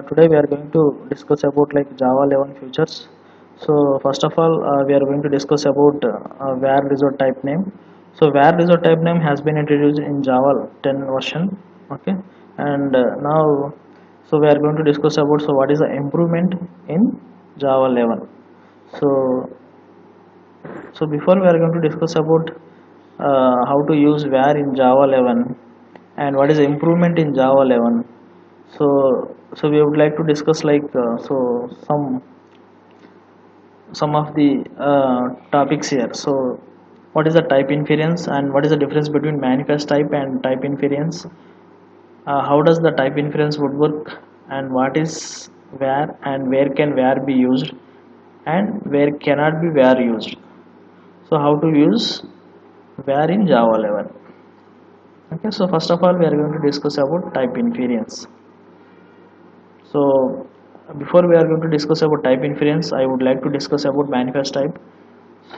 Today we are going to discuss about like Java 11 features. So first of all, we are going to discuss about where result type name. So where result type name has been introduced in Java 10 version. Okay, and now so we are going to discuss about what is the improvement in Java 11. So before we are going to discuss about how to use where in Java 11 and what is the improvement in Java 11. So we would like to discuss like some of the topics here. So what is the type inference and what is the difference between manifest type and type inference? How does the type inference would work, and what is where, and where can where be used, and where cannot be where used? So how to use where in Java 11? Okay, so first of all we are going to discuss about type inference. So before we are going to discuss about type inference, I would like to discuss about manifest type.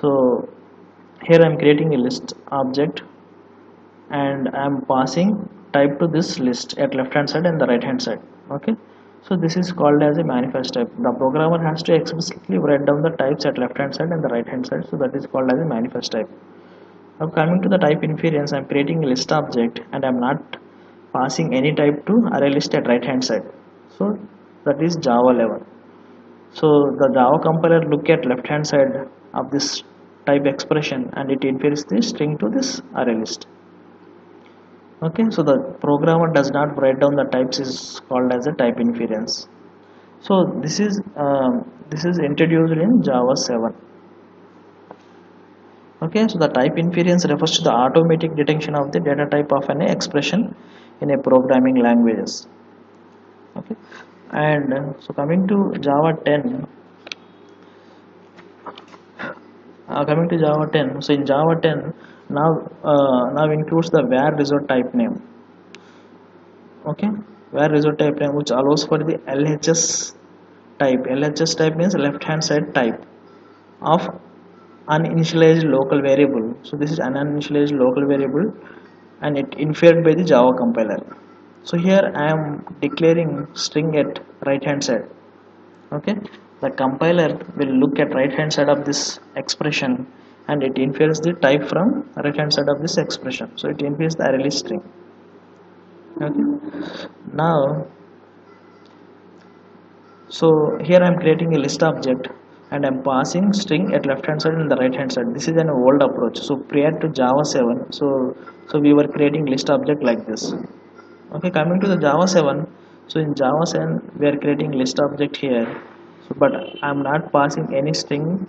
So here I am creating a list object and I am passing type to this list at left hand side and the right hand side. Okay, so this is called as a manifest type. The programmer has to explicitly write down the types at left hand side and the right hand side, so that is called as a manifest type. Now coming to the type inference, I am creating a list object and I am not passing any type to array list at right hand side. So that is Java 11. So the Java compiler look at left hand side of this type expression and it infers the string to this array list. Okay, so the programmer does not write down the types is called as a type inference. So this is introduced in Java 7. Okay, so the type inference refers to the automatic detection of the data type of an expression in a programming languages. Okay, and so coming to Java 10, coming to Java 10, so in Java 10 now includes the where result type name. Okay, where result type name, which allows for the LHS type. LHS type means left hand side type of uninitialized local variable. So this is an uninitialized local variable and it inferred by the Java compiler. So here I am declaring string at right hand side. Okay, the compiler will look at right hand side of this expression and it infers the type from right hand side of this expression. So it infers the array list string. Okay, now so here I am creating a list object and I am passing string at left hand side and the right hand side. This is an old approach. So prior to Java 7, so we were creating list object like this. Okay, coming to the Java 7, so in Java 7 we are creating list object here. So but I am not passing any string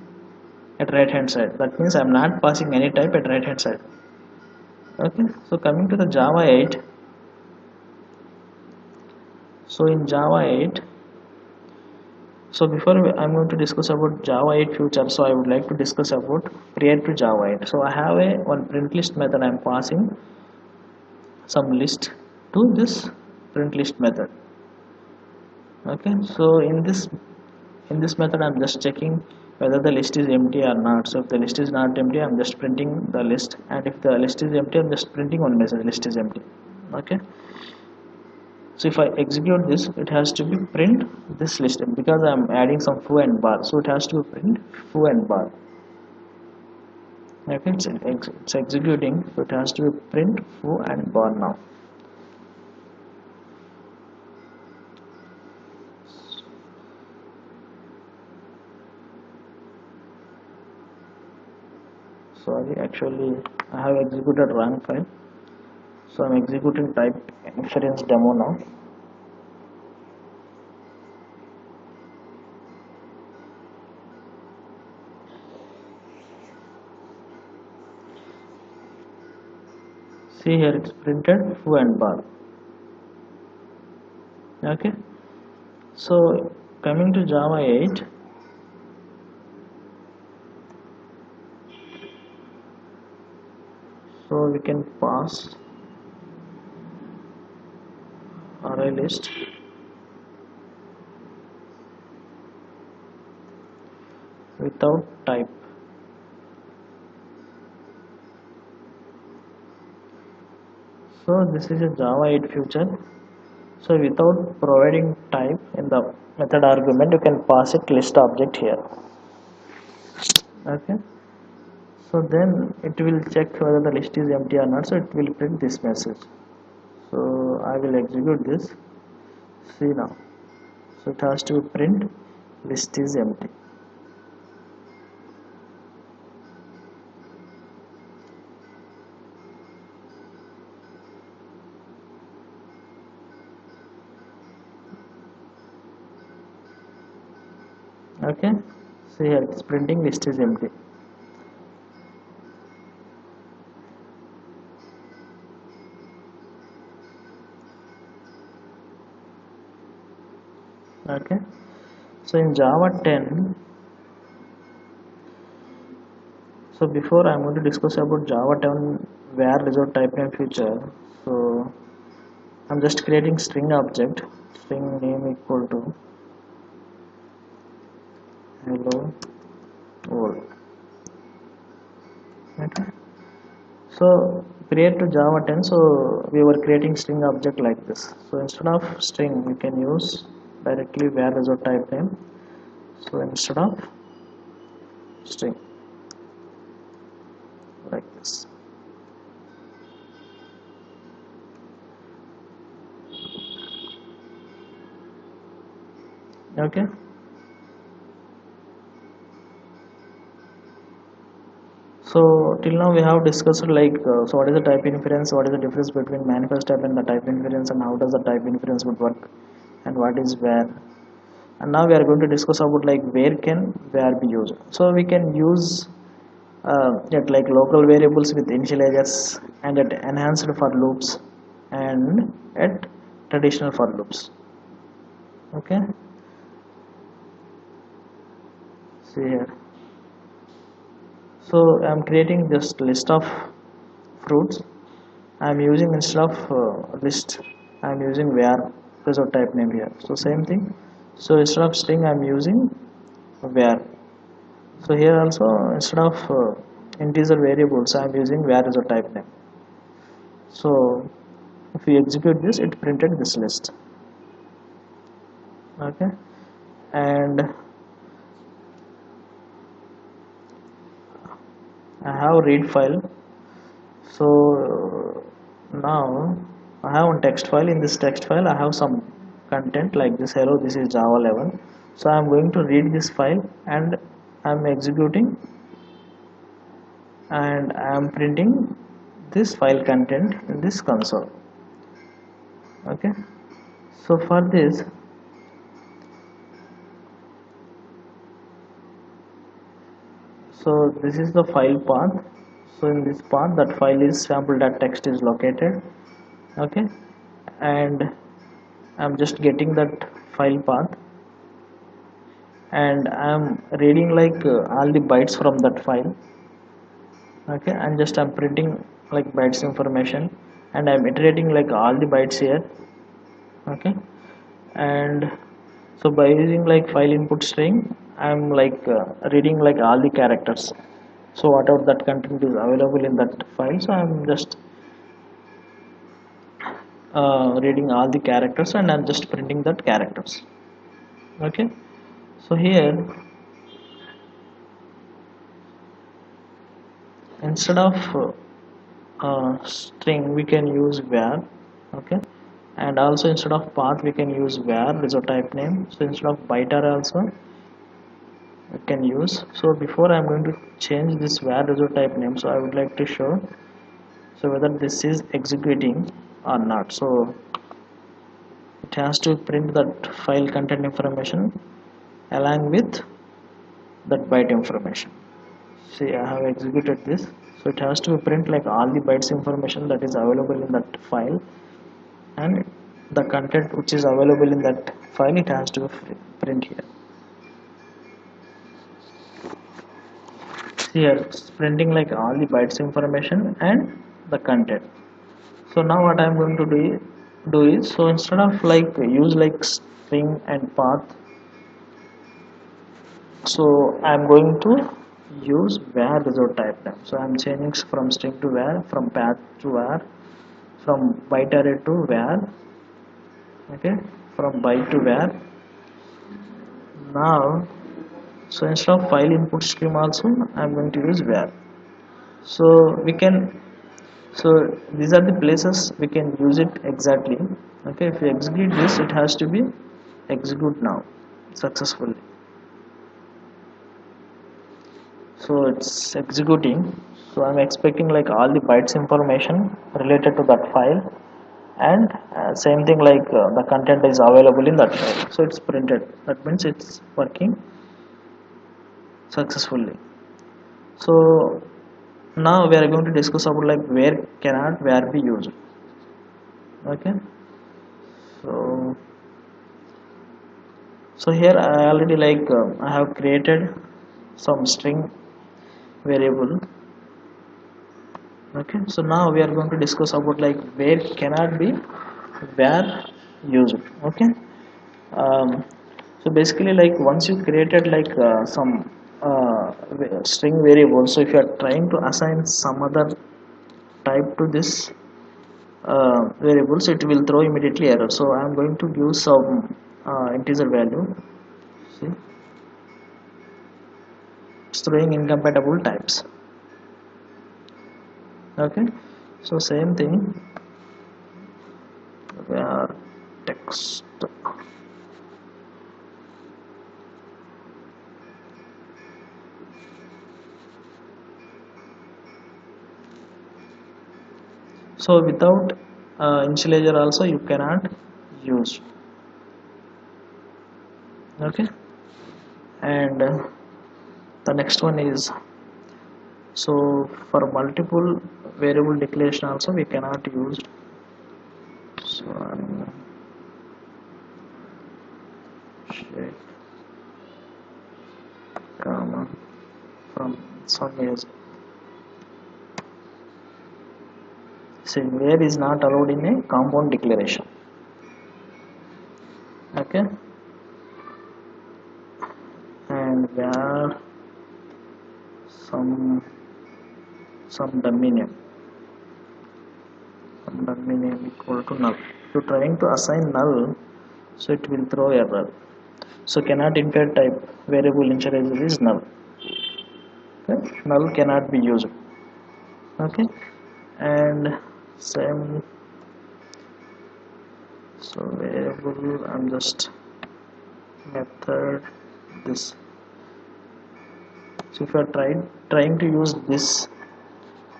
at right hand side. That means I am not passing any type at right hand side. Okay, so coming to the Java 8, so in Java 8, so before I'm going to discuss about Java 8 future, so I would like to discuss about prior to Java 8. So I have a one print list method. I'm passing some list to this print list method. Okay, so in this method I'm just checking whether the list is empty or not. So if the list is not empty, I'm just printing the list, and if the list is empty, I'm just printing one message, list is empty. Okay, so if I execute this, it has to be print this list because I'm adding some foo and bar, so it has to be print foo and bar. Okay, it's executing, so it has to be print foo and bar now. Sorry, actually I have executed wrong file, so I'm executing type inference demo now. See here, it's printed foo and bar. Okay, so coming to Java 8, so we can pass array list without type. So this is a Java 8 future. So without providing type in the method argument, you can pass it list object here. Okay, so then it will check whether the list is empty or not, so it will print this message. So I will execute this. See now, so it has to print list is empty. Okay, so here it's printing list is empty. Okay, so in Java 10, so before I'm going to discuss about Java 10 where result type name feature. So I'm just creating string object, string name equal to hello world. Okay, so prior to Java 10, so we were creating string object like this. So instead of string, we can use directly where result type name. So instead of string, like this. Okay, so till now we have discussed like so what is the type inference, what is the difference between manifest type and the type inference, and how does the type inference would work, and what is where. And now we are going to discuss about like where can where be used. So we can use at like local variables with initializers, and at enhanced for loops, and at traditional for loops. Okay, see here. So I'm creating just list of fruits. I'm using instead of list, I'm using where result type name here. So same thing, so instead of string I'm using where. So here also instead of integer variables I'm using where result type name. So if we execute this, it printed this list. Okay, and I have read file. So now I have one text file. In this text file I have some content like this, hello, this is Java 11. So I am going to read this file, and I am executing, and I am printing this file content in this console. Okay, so for this, so this is the file path. So in this path, that file is sample.txt is located. Okay, and I'm just getting that file path, and I'm reading like all the bytes from that file. Okay, and just I'm printing like bytes information, and I'm iterating like all the bytes here. Okay, and so by using like file input string, I'm like reading like all the characters. So whatever that content is available in that file, so I'm just reading all the characters, and I'm just printing that characters. Okay, so here instead of string we can use where. Okay, and also instead of path we can use where result type name. So instead of byte array also we can use. So before I'm going to change this where result type name, so I would like to show so whether this is executing or not. So it has to print that file content information along with that byte information. See, I have executed this, so it has to print like all the bytes information that is available in that file, and the content which is available in that file, it has to print here. Here it's printing like all the bytes information and the content. So now what I'm going to do is, so instead of like use like string and path, so I'm going to use where result type name. So I'm changing from string to where, from path to where, from byte array to where. okay, from byte to var. Now, so instead of file input stream also I'm going to use var. So we can, so these are the places we can use it exactly. Okay, if you execute this, it has to be execute now successfully. So it's executing. So I'm expecting like all the bytes information related to that file, and same thing like the content is available in that file, so it's printed. That means it's working successfully. So now we are going to discuss about like where cannot where be used. Okay, so here I already like I have created some string variable. Okay, so now we are going to discuss about like where cannot be where used. Okay, so basically like once you created like some string variable, so if you are trying to assign some other type to this variables, it will throw immediately error. So I am going to give some integer value. See, it's throwing incompatible types. Okay, so same thing, where text. So without initializer also you cannot use. Okay, and the next one is, so for multiple variable declaration also we cannot use. So check comma from some age. See, where is not allowed in a compound declaration. Okay, and where some dummy name, equal to null. If you trying to assign null, so it will throw error. So cannot infer type variable initializer is null. Okay, null cannot be used. Okay, and same, so variable I'm just method this. So if you are trying to use this,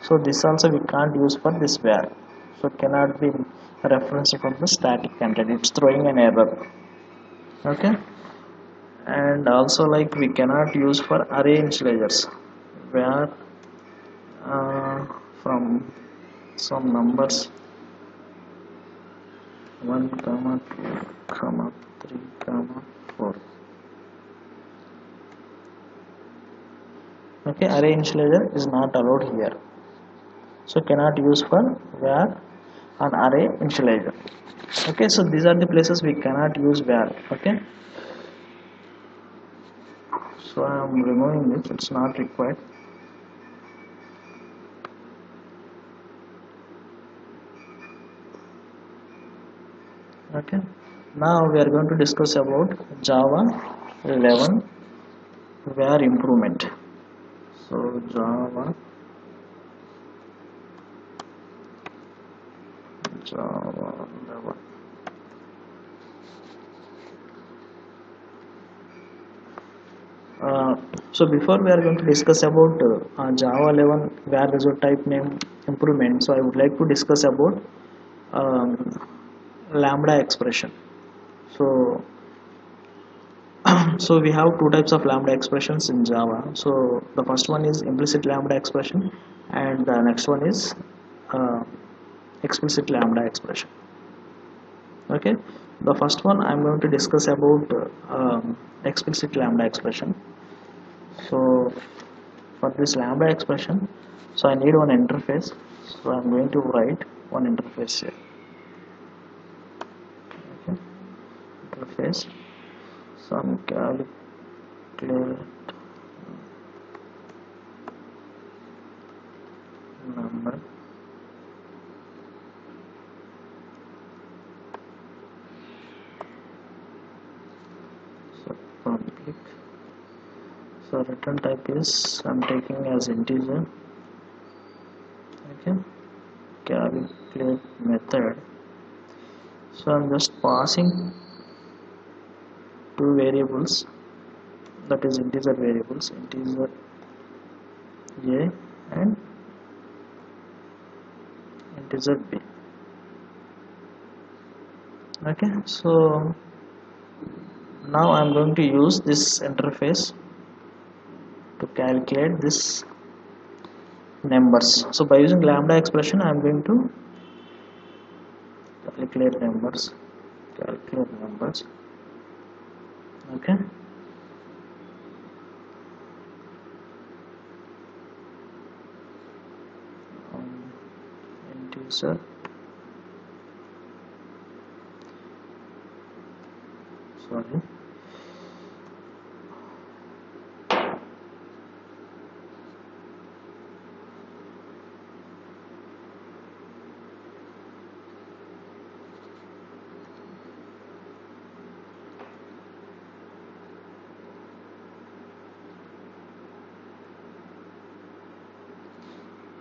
so this also we can't use for this var, so it cannot be referenced from the static content, it's throwing an error. Okay, and also like we cannot use for array initializers, where from some numbers 1 comma 2 comma 3 comma 4. Okay, array initializer is not allowed here, so cannot use for var an array initializer. Okay, so these are the places we cannot use var. Okay, so I am removing this, it's not required. Okay, now we are going to discuss about Java 11 var improvement. So Java 11. So before we are going to discuss about Java 11 var result type name improvement, so I would like to discuss about um, lambda expression. So so we have two types of lambda expressions in Java. So the first one is implicit lambda expression, and the next one is uh, explicit lambda expression. Okay, the first one I'm going to discuss about explicit lambda expression. So for this lambda expression, so I need one interface, so I'm going to write one interface here. Okay, interface, some calculate number So public, so return type is I'm taking as integer. Okay, calculate method, so I'm just passing two variables, that is integer variables, integer a and integer b. Okay, so now I'm going to use this interface to calculate this numbers. So by using lambda expression I'm going to calculate numbers. Okay, integer, sorry,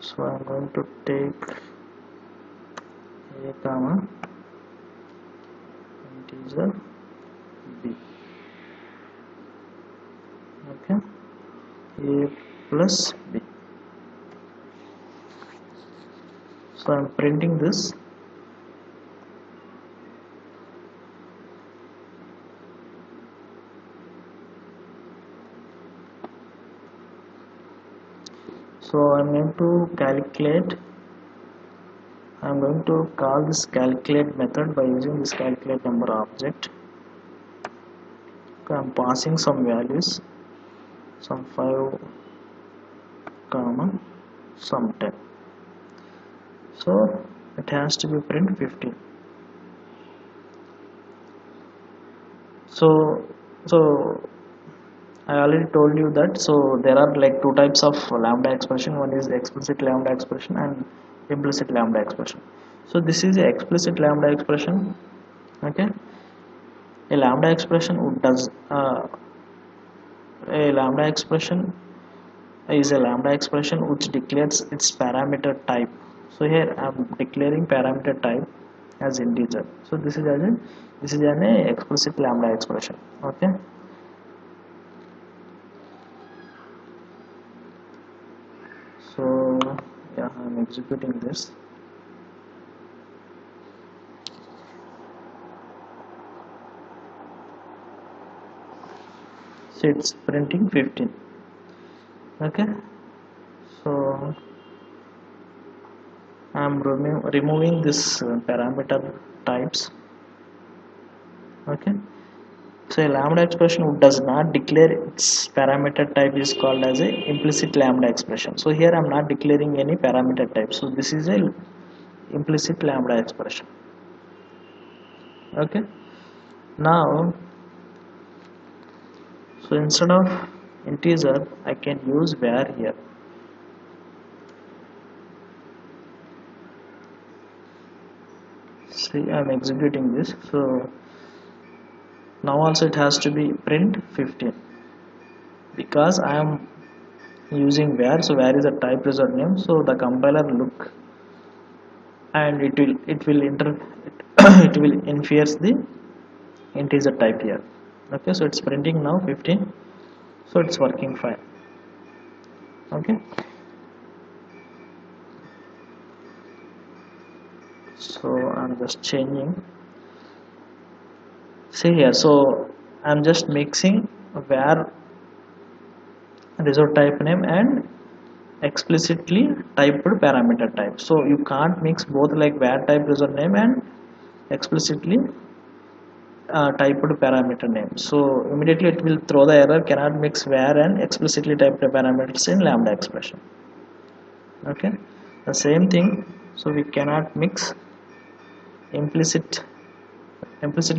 so I'm going to take a comma integer b. Okay, a plus b. So I'm printing this. So I'm going to call this calculate method by using this calculate number object. Okay, I'm passing some values, some 5 comma some 10. So it has to be print 15. So I already told you that, so there are like two types of lambda expression. One is explicit lambda expression and implicit lambda expression. So this is a explicit lambda expression. Okay, a lambda expression does a lambda expression is a lambda expression which declares its parameter type. So here I am declaring parameter type as integer. So this is an explicit lambda expression. Okay, so yeah, I'm executing this. So it's printing 15. Okay, so I'm removing this parameter types. Okay, so a lambda expression which does not declare its parameter type is called as a implicit lambda expression. So here I'm not declaring any parameter type, so this is a implicit lambda expression. Okay, now so instead of integer I can use var here. See, I'm executing this. So now also it has to be print 15 because I am using var. So var is a type result name, so the compiler look and it will it will inference the integer type here. Okay, so it's printing now 15, so it's working fine. Okay, so I'm just changing. See here, so I'm just mixing var result type name and explicitly typed parameter type. So you can't mix both like var type result name and explicitly typed parameter name. So immediately it will throw the error, cannot mix var and explicitly typed parameters in lambda expression. Okay, the same thing, so we cannot mix implicitly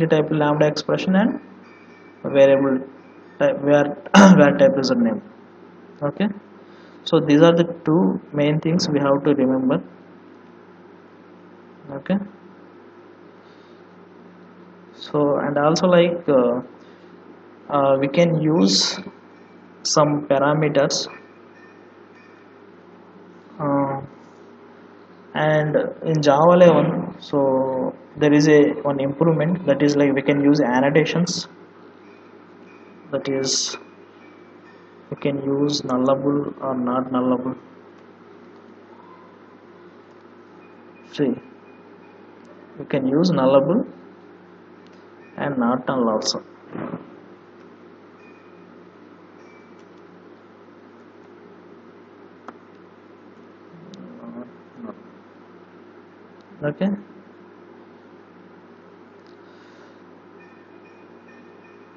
typed lambda expression and variable type var type result name. Okay, so these are the two main things we have to remember. Okay, so and also like we can use some parameters, uh, and in Java 11, so there is a one improvement, that is like we can use annotations, that is we can use nullable or not nullable. See, we can use nullable and not null also. Okay,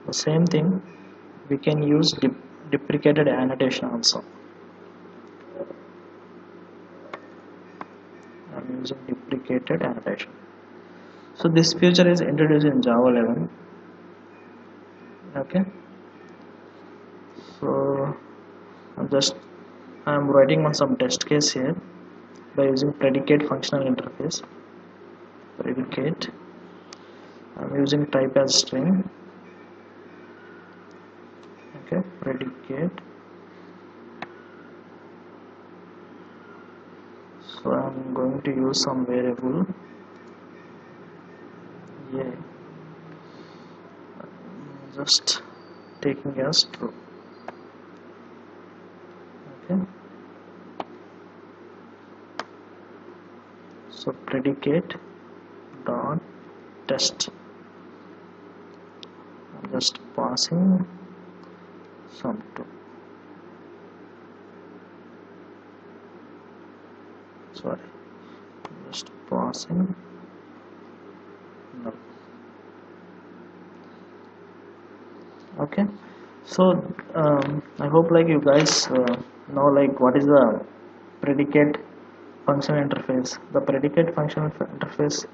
the same thing we can use deprecated annotation also. I'm using deprecated annotation. So this feature is introduced in Java 11. Okay, so I'm writing on some test case here by using predicate functional interface. Predicate, I'm using type as string. Okay, predicate. So I'm going to use some variable. Yeah, just taking as true. Okay, so predicate dot test. I'm just passing some two. Sorry, just passing null. Okay, so I hope like you guys know like what is the predicate function interface. The predicate function interface,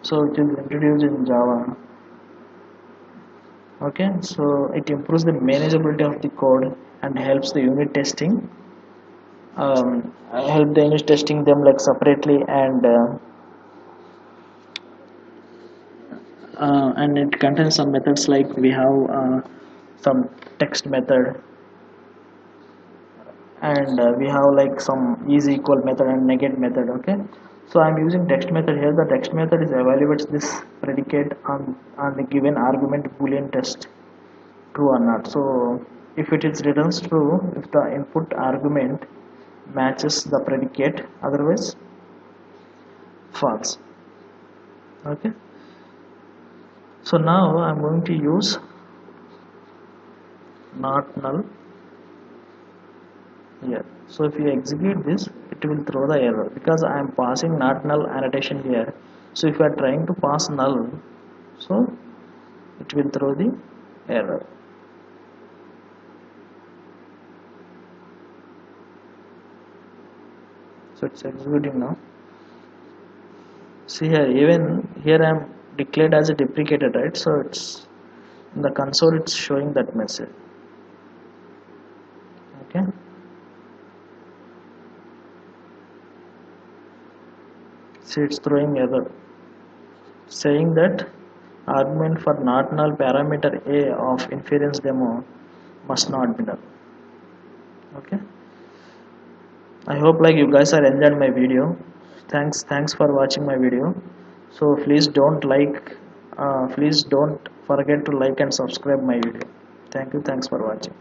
so it is introduced in Java. Okay, so it improves the manageability of the code and helps the unit testing, help the unit testing them like separately, and it contains some methods like we have some text method, and we have like some is equal method and negate method. Okay, so I'm using text method here. The text method is evaluates this predicate on the given argument boolean test true or not. So if it is returns true if the input argument matches the predicate, otherwise false. Okay, so now I'm going to use not null here. So if you execute this, it will throw the error because I am passing not null annotation here. So if you are trying to pass null, so it will throw the error. So it's executing now. See here, even here I am declared as a deprecated, right? So it's in the console, it's showing that message. Okay, see, it's throwing error saying that argument for not null parameter a of inference demo must not be null. Okay, I hope like you guys are enjoyed my video. Thanks for watching my video. So please don't forget to like and subscribe my video. Thank you, thanks for watching.